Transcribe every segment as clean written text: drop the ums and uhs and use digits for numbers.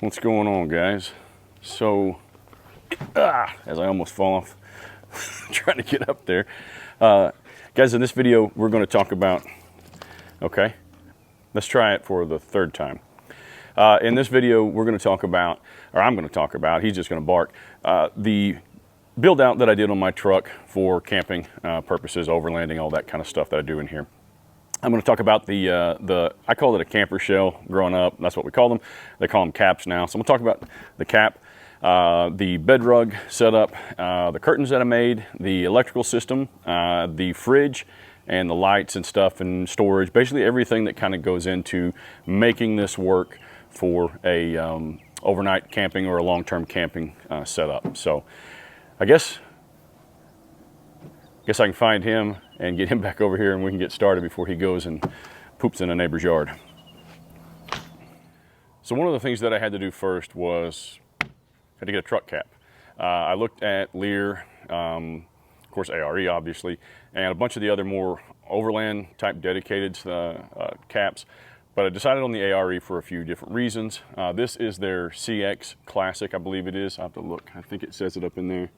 What's going on, guys? So, as I almost fall off trying to get up there. Guys, in this video, we're going to talk about, okay, let's try it for the third time. In this video, we're going to talk about, or I'm going to talk about, he's just going to bark, the build out that I did on my truck for camping purposes, overlanding, all that kind of stuff that I do in here. I'm going to talk about I call it a camper shell growing up. That's what we call them. They call them caps now. So I'm going to talk about the cap, the bed rug setup, the curtains that I made, the electrical system, the fridge, and the lights and stuff and storage. Basically everything that kind of goes into making this work for a overnight camping or a long-term camping setup. So I guess I can find him and get him back over here and we can get started before he goes and poops in a neighbor's yard. So one of the things that I had to do first was I had to get a truck cap. I looked at Lear, of course ARE obviously, and a bunch of the other more overland type dedicated caps, but I decided on the ARE for a few different reasons. This is their CX Classic, I believe it is. I have to look, I think it says it up in there.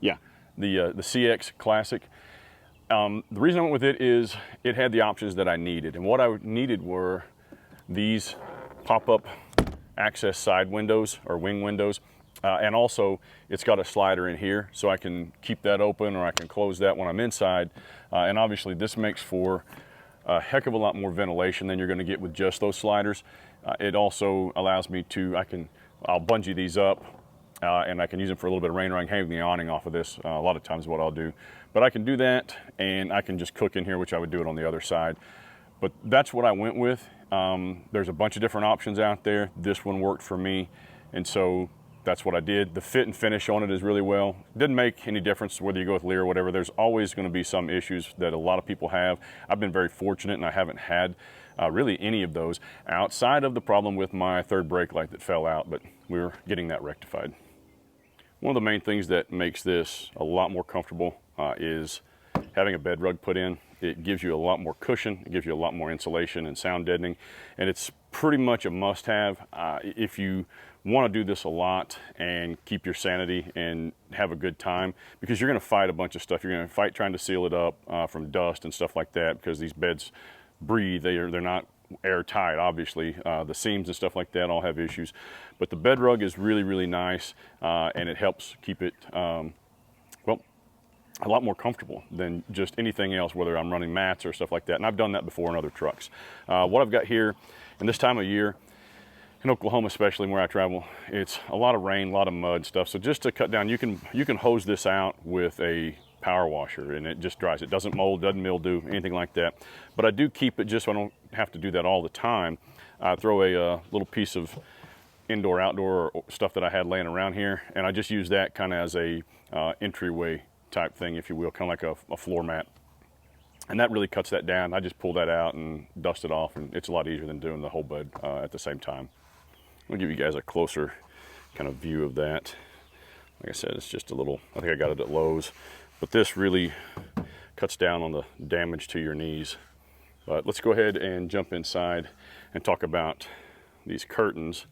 Yeah, the CX Classic. The reason I went with it is it had the options that I needed, and what I needed were these pop-up access side windows or wing windows, and also it's got a slider in here so I can keep that open or I can close that when I'm inside, and obviously this makes for a heck of a lot more ventilation than you're going to get with just those sliders. It also allows me to, I'll bungee these up and I can use them for a little bit of rain, or I can hang the awning off of this. A lot of times what I'll do. But I can do that, and I can just cook in here, which I would do it on the other side. But that's what I went with. There's a bunch of different options out there. This one worked for me, and so that's what I did. The fit and finish on it is really well. Didn't make any difference whether you go with Lear or whatever. There's always going to be some issues that a lot of people have. I've been very fortunate, and I haven't had really any of those outside of the problem with my third brake light that fell out, but we're getting that rectified. One of the main things that makes this a lot more comfortable is having a bed rug put in. It gives you a lot more cushion, it gives you a lot more insulation and sound deadening, and it's pretty much a must-have if you want to do this a lot and keep your sanity and have a good time, because you're going to fight a bunch of stuff. You're going to fight trying to seal it up from dust and stuff like that, because these beds breathe. They're not airtight, obviously. The seams and stuff like that all have issues, but the bed rug is really, really nice, and it helps keep it well, a lot more comfortable than just anything else, whether I'm running mats or stuff like that. And I've done that before in other trucks. What I've got here in this time of year in Oklahoma, especially where I travel, it's a lot of rain, a lot of mud stuff. So just to cut down, you can hose this out with a power washer and it just dries. It doesn't mold, doesn't mildew, anything like that. But I do keep it just so I don't have to do that all the time. I throw a little piece of indoor outdoor stuff that I had laying around here, and I just use that kind of as a entryway type thing, if you will, kind of like a floor mat. And that really cuts that down. I just pull that out and dust it off, and it's a lot easier than doing the whole bed at the same time. I'll give you guys a closer kind of view of that. Like I said, it's just a little, I think I got it at Lowe's, but this really cuts down on the damage to your knees. But let's go ahead and jump inside and talk about these curtains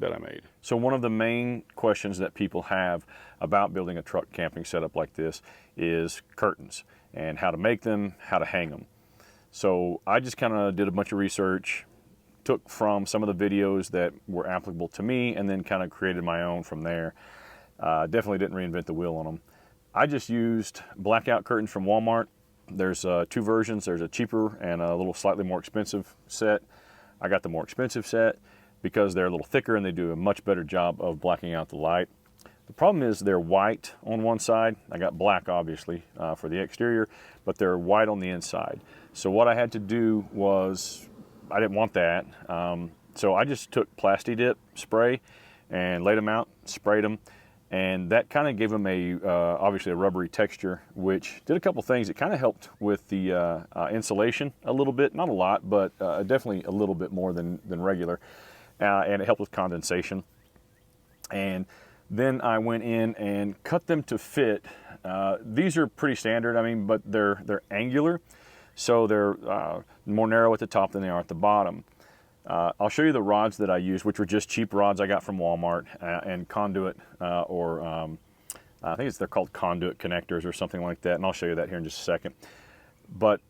that I made. So one of the main questions that people have about building a truck camping setup like this is curtains and how to make them, how to hang them. So I just kind of did a bunch of research, took from some of the videos that were applicable to me, and then kind of created my own from there. Definitely didn't reinvent the wheel on them. I just used blackout curtains from Walmart. There's two versions. There's a cheaper and a little slightly more expensive set. I got the more expensive set because they're a little thicker and they do a much better job of blacking out the light. The problem is they're white on one side. I got black obviously for the exterior, but they're white on the inside. So what I had to do was, I didn't want that. So I just took Plasti-Dip spray and laid them out, sprayed them, and that kind of gave them obviously a rubbery texture, which did a couple things. It kind of helped with the insulation a little bit, not a lot, but definitely a little bit more than regular. And it helped with condensation. And then I went in and cut them to fit. These are pretty standard, I mean, but they're angular, so they're more narrow at the top than they are at the bottom. I'll show you the rods that I used, which were just cheap rods I got from Walmart, and conduit I think they're called conduit connectors or something like that, and I'll show you that here in just a second. But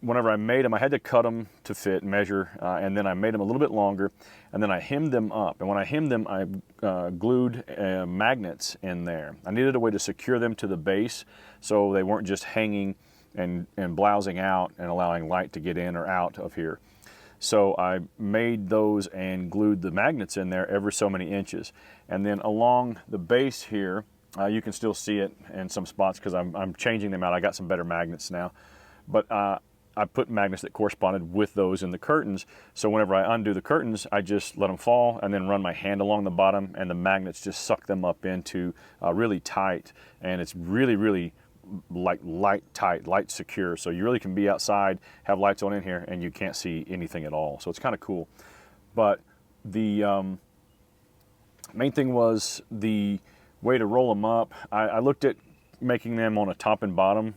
whenever I made them, I had to cut them to fit, measure, and then I made them a little bit longer, and then I hemmed them up. And when I hemmed them, I glued magnets in there. I needed a way to secure them to the base so they weren't just hanging and blousing out and allowing light to get in or out of here. So I made those and glued the magnets in there every so many inches. And then along the base here, you can still see it in some spots because I'm changing them out. I got some better magnets now. But I put magnets that corresponded with those in the curtains. So whenever I undo the curtains, I just let them fall and then run my hand along the bottom, and the magnets just suck them up into really tight. And it's really, really like light tight, light secure. So you really can be outside, have lights on in here, and you can't see anything at all. So it's kind of cool. But the main thing was the way to roll them up. I looked at making them on a top and bottom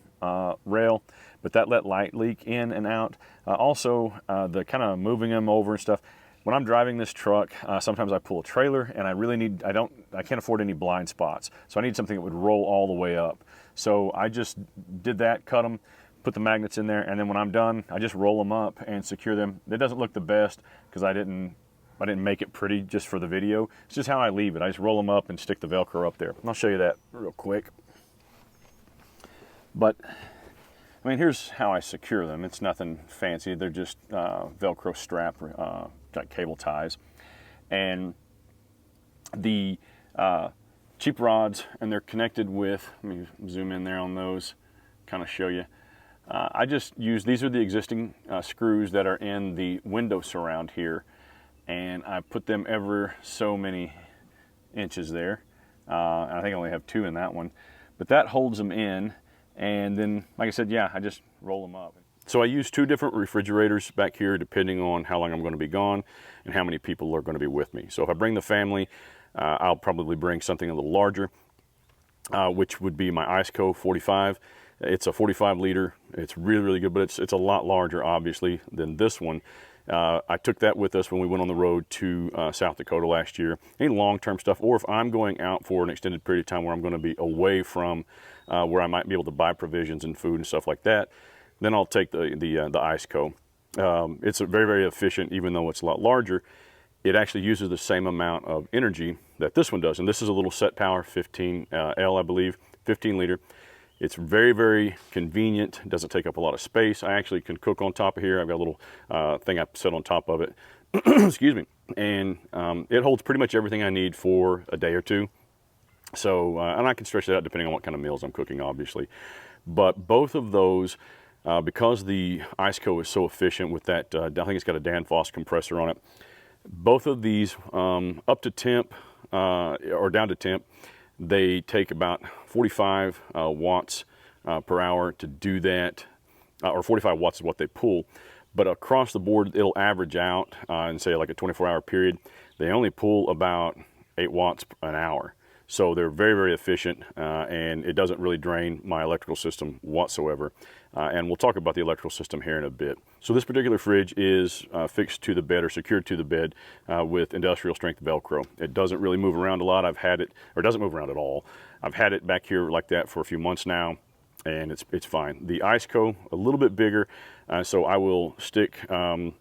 rail, but that let light leak in and out. Also, the kind of moving them over and stuff. When I'm driving this truck, sometimes I pull a trailer, and I really need, I can't afford any blind spots. So I need something that would roll all the way up. So I just did that, cut them, put the magnets in there, and then when I'm done, I just roll them up and secure them. It doesn't look the best because I didn't make it pretty just for the video. It's just how I leave it. I just roll them up and stick the Velcro up there. And I'll show you that real quick. But I mean, here's how I secure them. It's nothing fancy. They're just Velcro strap, like cable ties. And the cheap rods, and they're connected with, let me zoom in there on those, kind of show you. I just use, these are the existing screws that are in the window surround here. And I put them ever so many inches there. And I think I only have 2 in that one. But that holds them in. And then, like I said, yeah, I just roll them up. So I use 2 different refrigerators back here depending on how long I'm going to be gone and how many people are going to be with me. So if I bring the family, I'll probably bring something a little larger, which would be my Iceco 45. It's a 45 liter. It's really, really good, but it's a lot larger, obviously, than this one. I took that with us when we went on the road to South Dakota last year. Any long-term stuff, or if I'm going out for an extended period of time where I'm going to be away from where I might be able to buy provisions and food and stuff like that, then I'll take the Iceco. It's a very, very efficient, even though it's a lot larger. It actually uses the same amount of energy that this one does. And this is a little SetPower 15L, I believe, 15 liter. It's very, very convenient. It doesn't take up a lot of space. I actually can cook on top of here. I've got a little thing I set on top of it. Excuse me. And it holds pretty much everything I need for a day or 2. So, and I can stretch it out depending on what kind of meals I'm cooking, obviously. But both of those, because the Iceco is so efficient with that, I think it's got a Danfoss compressor on it. Both of these, up to temp or down to temp, they take about 45 watts per hour to do that, or 45 watts is what they pull. But across the board, it'll average out in, say, like a 24-hour period. They only pull about 8 watts an hour. So they're very, very efficient, and it doesn't really drain my electrical system whatsoever. And we'll talk about the electrical system here in a bit. So this particular fridge is fixed to the bed or secured to the bed with industrial strength Velcro. It doesn't really move around a lot. I've had it, or it doesn't move around at all. I've had it back here like that for a few months now, and it's fine. The Iceco, a little bit bigger, so I will stick some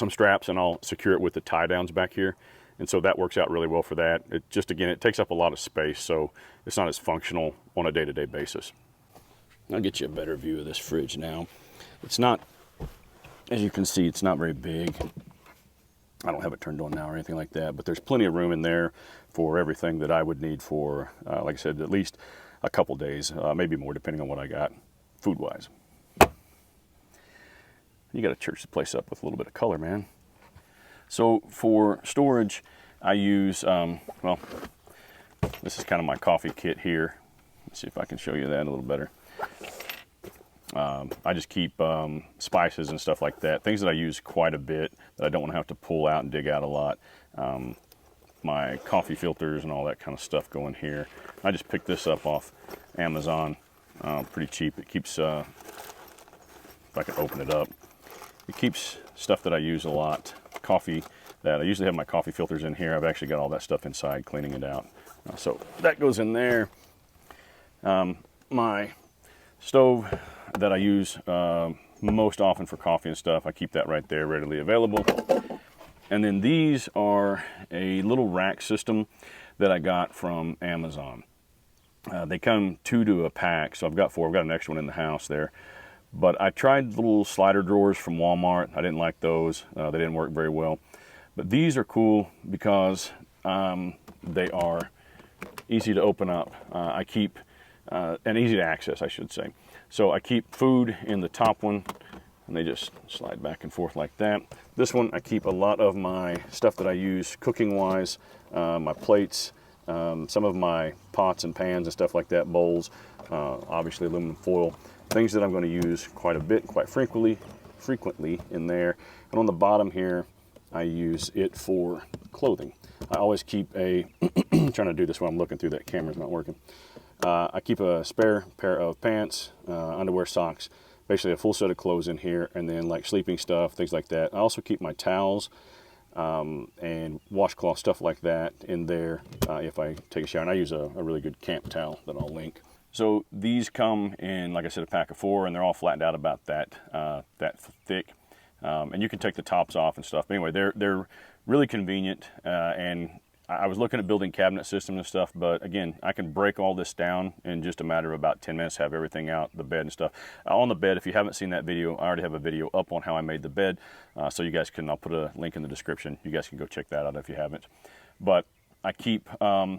straps and I'll secure it with the tie downs back here. And so that works out really well for that. It just, again, it takes up a lot of space, so it's not as functional on a day-to-day basis. I'll get you a better view of this fridge now. It's not, as you can see, it's not very big. I don't have it turned on now or anything like that, but there's plenty of room in there for everything that I would need for, like I said, at least a couple days, maybe more, depending on what I got food-wise. You got to church the place up with a little bit of color, man. So for storage, I use, well, this is kind of my coffee kit here. Let's see if I can show you that a little better. I just keep spices and stuff like that, things that I use quite a bit that I don't want to have to pull out and dig out a lot. My coffee filters and all that kind of stuff go in here. I just picked this up off Amazon, pretty cheap. It keeps, if I can open it up, it keeps stuff that I use a lot coffee that I usually have my coffee filters in here. I've actually got all that stuff inside, cleaning it out. So that goes in there. My stove that I use most often for coffee and stuff, I keep that right there, readily available. And then these are a little rack system that I got from Amazon. They come 2 to a pack, so I've got 4. I've got an extra one in the house there. But I tried the little slider drawers from Walmart. I didn't like those. They didn't work very well. But these are cool because they are easy to open up. I keep, and easy to access, I should say. So I keep food in the top one, and they just slide back and forth like that. This one, I keep a lot of my stuff that I use cooking-wise, my plates, some of my pots and pans and stuff like that, bowls, obviously aluminum foil, things that I'm going to use quite a bit, quite frequently in there. And on the bottom here, I use it for clothing. I always keep a, I'm trying to do this while I'm looking through that camera's not working. I keep a spare pair of pants, underwear, socks, basically a full set of clothes in here, and then like sleeping stuff, things like that. I also keep my towels and washcloth, stuff like that in there if I take a shower. And I use a really good camp towel that I'll link. So these come in, like I said, a pack of 4, and they're all flattened out about that thick. And you can take the tops off and stuff. But anyway, they're really convenient, and I was looking at building cabinet systems and stuff, but again, I can break all this down in just a matter of about 10 minutes, have everything out, the bed and stuff. On the bed, if you haven't seen that video, I already have a video up on how I made the bed, so you guys can, I'll put a link in the description. You guys can go check that out if you haven't. But I keep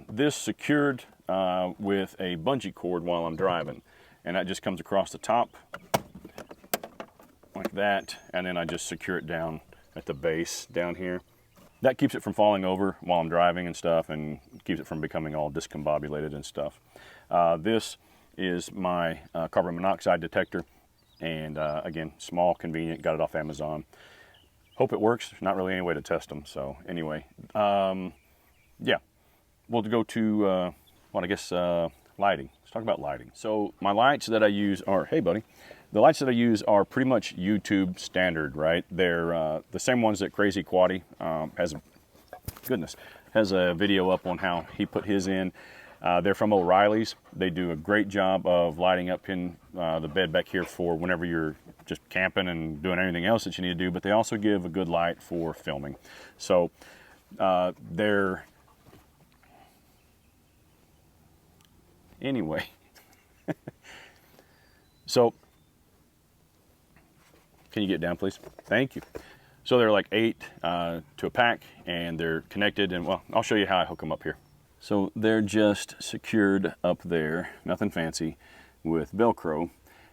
this secured with a bungee cord while I'm driving, and that just comes across the top like that, and then I just secure it down at the base down here. That keeps it from falling over while I'm driving and stuff, and keeps it from becoming all discombobulated and stuff. This is my carbon monoxide detector, and again, small, convenient, got it off Amazon. Hope it works. There's not really any way to test them, so anyway. Yeah, we'll go to, I guess, lighting. Let's talk about lighting. So my lights that I use are, hey buddy, the lights that I use are pretty much YouTube standard, right? They're the same ones that Crazy Quaddy has a video up on how he put his in. They're from O'Reilly's. They do a great job of lighting up in the bed back here for whenever you're just camping and doing anything else that you need to do, but they also give a good light for filming. So they're, anyway, so can you get down, please? Thank you. So they're like 8 to a pack, and they're connected, and well, I'll show you how I hook them up here. So they're just secured up there, nothing fancy, with Velcro,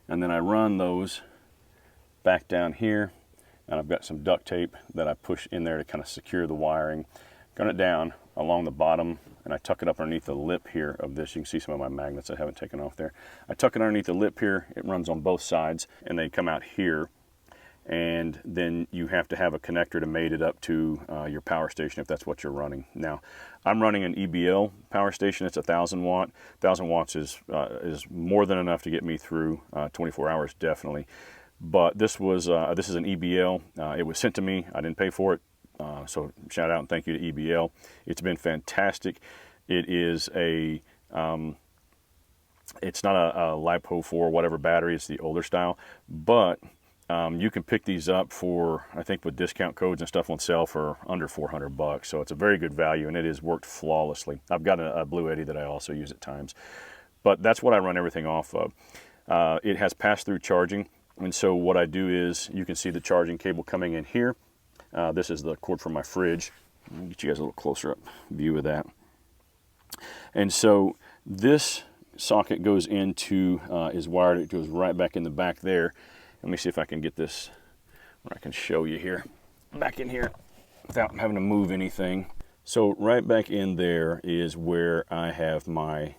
and then I run those back down here, and I've got some duct tape that I push in there to kind of secure the wiring. Gun it down along the bottom, and I tuck it up underneath the lip here of this. You can see some of my magnets I haven't taken off there. I tuck it underneath the lip here. It runs on both sides, and they come out here. And then you have to have a connector to mate it up to your power station if that's what you're running. Now, I'm running an EBL power station. It's 1,000 watt. 1,000 watts is more than enough to get me through 24 hours, definitely. But this is an EBL. It was sent to me. I didn't pay for it. So shout out and thank you to EBL. It's been fantastic. It is a, it's not a LiPo 4 whatever battery. It's the older style, but you can pick these up for, I think with discount codes and stuff on sale for under $400. So it's a very good value, and it has worked flawlessly. I've got a Blue Eddy that I also use at times, but that's what I run everything off of. It has pass-through charging, and so what I do is, you can see the charging cable coming in here. This is the cord from my fridge. Let me get you guys a little closer up view of that. And so this socket goes into, is wired, it goes right back in the back there. Let me see if I can get this where I can show you here. Back in here without having to move anything. So right back in there is where I have my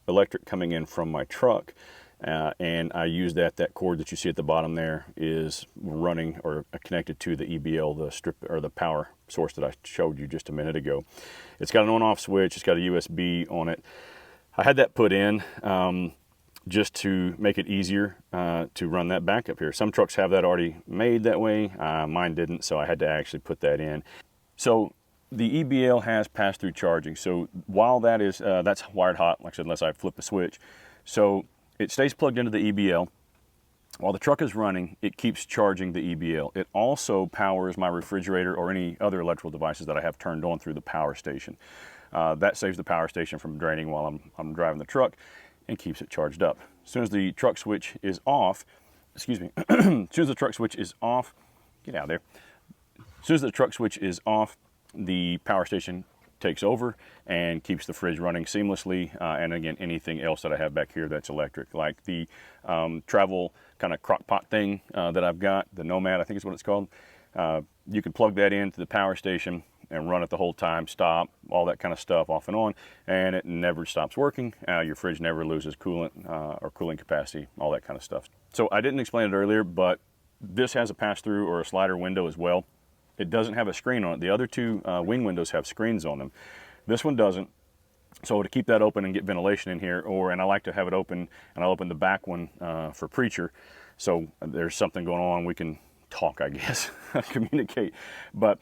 electric coming in from my truck. And I use that cord that you see at the bottom there is running or connected to the EBL, the strip or the power source that I showed you just a minute ago. It's got an on-off switch. It's got a USB on it. I had that put in. just to make it easier to run that backup here. Some trucks have that already made that way. Mine didn't, so I had to actually put that in. So the EBL has pass-through charging. So while that is, that's wired hot, like I said, unless I flip the switch. So it stays plugged into the EBL. While the truck is running, it keeps charging the EBL. It also powers my refrigerator or any other electrical devices that I have turned on through the power station. That saves the power station from draining while I'm driving the truck and keeps it charged up. As soon as the truck switch is off, excuse me, as soon as the truck switch is off, get out of there. As soon as the truck switch is off, the power station takes over and keeps the fridge running seamlessly. And again, anything else that I have back here that's electric, like the travel kind of crock pot thing that I've got, the Nomad, I think is what it's called. You can plug that into the power station and run it the whole time, stop, all that kind of stuff off and on, and it never stops working. Your fridge never loses coolant or cooling capacity, all that kind of stuff. So I didn't explain it earlier, but this has a pass-through or a slider window as well. It doesn't have a screen on it. The other two wing windows have screens on them. This one doesn't. So to keep that open and get ventilation in here, and I like to have it open, and I'll open the back one for preacher. So there's something going on, we can talk, I guess, communicate. But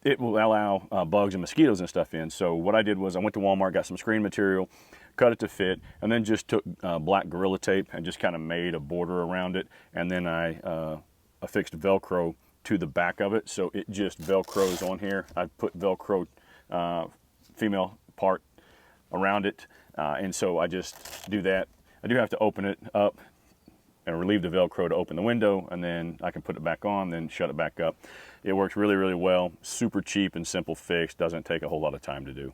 it will allow bugs and mosquitoes and stuff in. So what I did was I went to Walmart, got some screen material, cut it to fit, and then just took black Gorilla Tape and just kind of made a border around it. And then I affixed Velcro to the back of it, so it just Velcros on here. I put Velcro female part around it, and so I just do that. I do have to open it up and relieve the Velcro to open the window, and then I can put it back on, then shut it back up. It works really, really well. Super cheap and simple fix. Doesn't take a whole lot of time to do.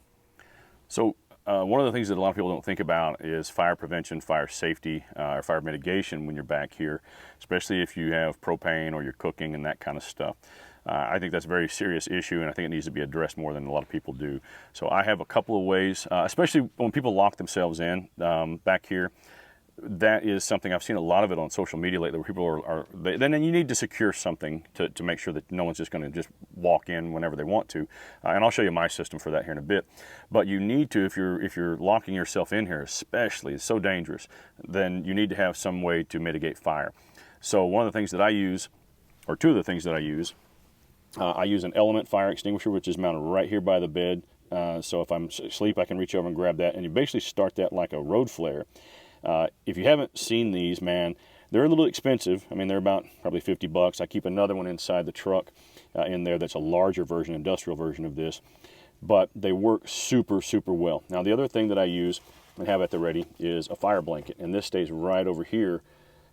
So one of the things that a lot of people don't think about is fire prevention, fire safety, or fire mitigation when you're back here, especially if you have propane or you're cooking and that kind of stuff. I think that's a very serious issue, and I think it needs to be addressed more than a lot of people do. So I have a couple of ways, especially when people lock themselves in back here. That is something I've seen a lot of it on social media lately, where people then you need to secure something to make sure that no one's just going to just walk in whenever they want to. And I'll show you my system for that here in a bit. But you need to, if you're locking yourself in here, especially, it's so dangerous, then you need to have some way to mitigate fire. So one of the things that I use, or two of the things that I use an Element fire extinguisher, which is mounted right here by the bed. So if I'm asleep, I can reach over and grab that, and you basically start that like a road flare. If you haven't seen these, man, they're a little expensive. I mean, they're about probably 50 bucks. I keep another one inside the truck in there that's a larger version, industrial version of this. But they work super, super well. Now, the other thing that I use and have at the ready is a fire blanket. And this stays right over here.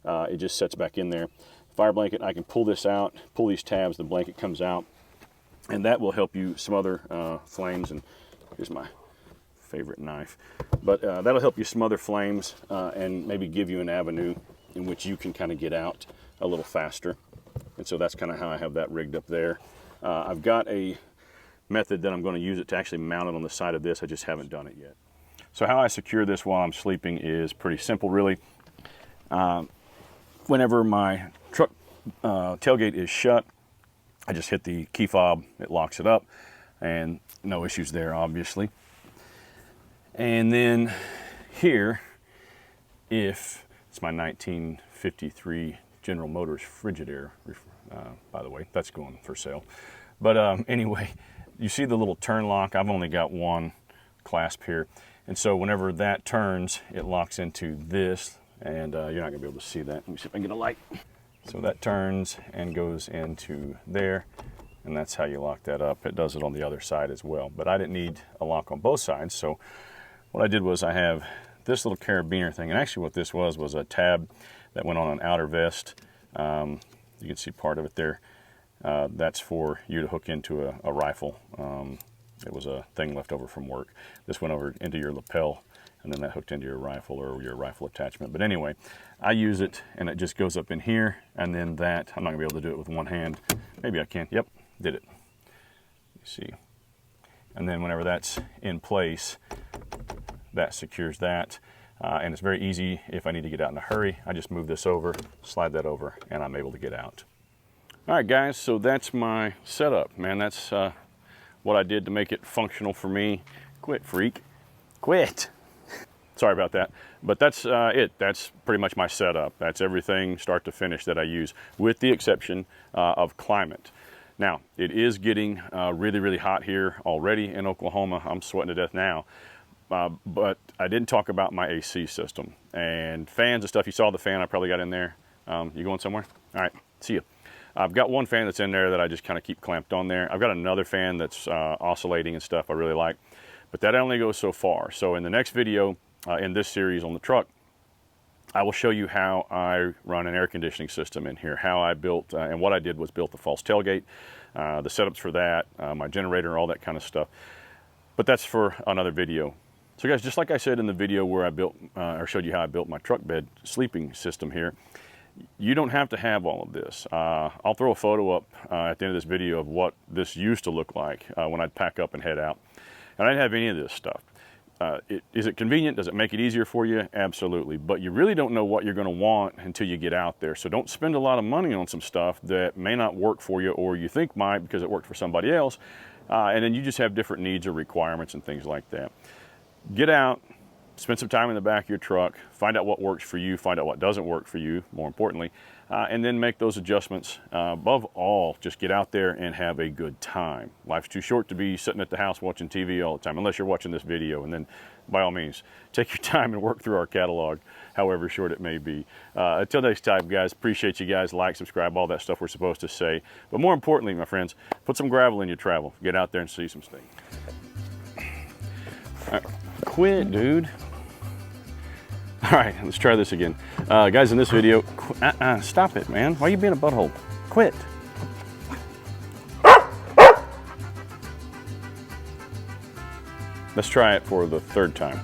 It just sets back in there. Fire blanket, I can pull this out, pull these tabs, the blanket comes out. And that will help you smother flames. And here's my favorite knife, but that'll help you smother flames and maybe give you an avenue in which you can kind of get out a little faster. And so that's kind of how I have that rigged up there. I've got a method that I'm going to use it to actually mount it on the side of this. I just haven't done it yet. So how I secure this while I'm sleeping is pretty simple, really. Whenever my truck tailgate is shut, I just hit the key fob, it locks it up, and no issues there, obviously. And then here, if it's my 1953 General Motors Frigidaire, by the way, that's going for sale. But anyway, you see the little turn lock? I've only got one clasp here. And so whenever that turns, it locks into this, and you're not gonna be able to see that. Let me see if I can get a light. So that turns and goes into there, and that's how you lock that up. It does it on the other side as well, but I didn't need a lock on both sides, so what I did was I have this little carabiner thing, and actually what this was a tab that went on an outer vest. You can see part of it there. That's for you to hook into a rifle. It was a thing left over from work. This went over into your lapel, and then that hooked into your rifle or your rifle attachment. But anyway, I use it, and it just goes up in here, and then that, I'm not gonna be able to do it with one hand. Maybe I can. Yep, did it. You see. And then whenever that's in place, that secures that. And it's very easy if I need to get out in a hurry. I just move this over, slide that over, and I'm able to get out. All right, guys, so that's my setup, man. That's what I did to make it functional for me. Quit, freak. Quit. sorry about that. But that's it. That's pretty much my setup. That's everything start to finish that I use, with the exception of climate. Now, it is getting really, really hot here already in Oklahoma. I'm sweating to death now. But I didn't talk about my AC system and fans and stuff. You saw the fan I probably got in there. You going somewhere? All right, see you. I've got one fan that's in there that I just kind of keep clamped on there. I've got another fan that's oscillating and stuff I really like, but that only goes so far. So in the next video in this series on the truck, I will show you how I run an air conditioning system in here, how I built, and what I did was built the false tailgate, the setups for that, my generator, all that kind of stuff. But that's for another video. So guys, just like I said in the video where I built, or showed you how I built my truck bed sleeping system here, you don't have to have all of this. I'll throw a photo up at the end of this video of what this used to look like when I'd pack up and head out. And I didn't have any of this stuff. Is it convenient? Does it make it easier for you? Absolutely. But you really don't know what you're going to want until you get out there. So don't spend a lot of money on some stuff that may not work for you, or you think might because it worked for somebody else. And then you just have different needs or requirements and things like that. Get out. Spend some time in the back of your truck, find out what works for you, find out what doesn't work for you, more importantly, and then make those adjustments. Above all, just get out there and have a good time. Life's too short to be sitting at the house watching TV all the time, unless you're watching this video, and then by all means, take your time and work through our catalog, however short it may be. Until next time, guys, appreciate you guys. Like, subscribe, all that stuff we're supposed to say. But more importantly, my friends, put some gravel in your travel. Get out there and see some things. All right. Quit, dude. All right, let's try this again. Guys, in this video, stop it, man. Why are you being a butthole? Quit. Let's try it for the third time.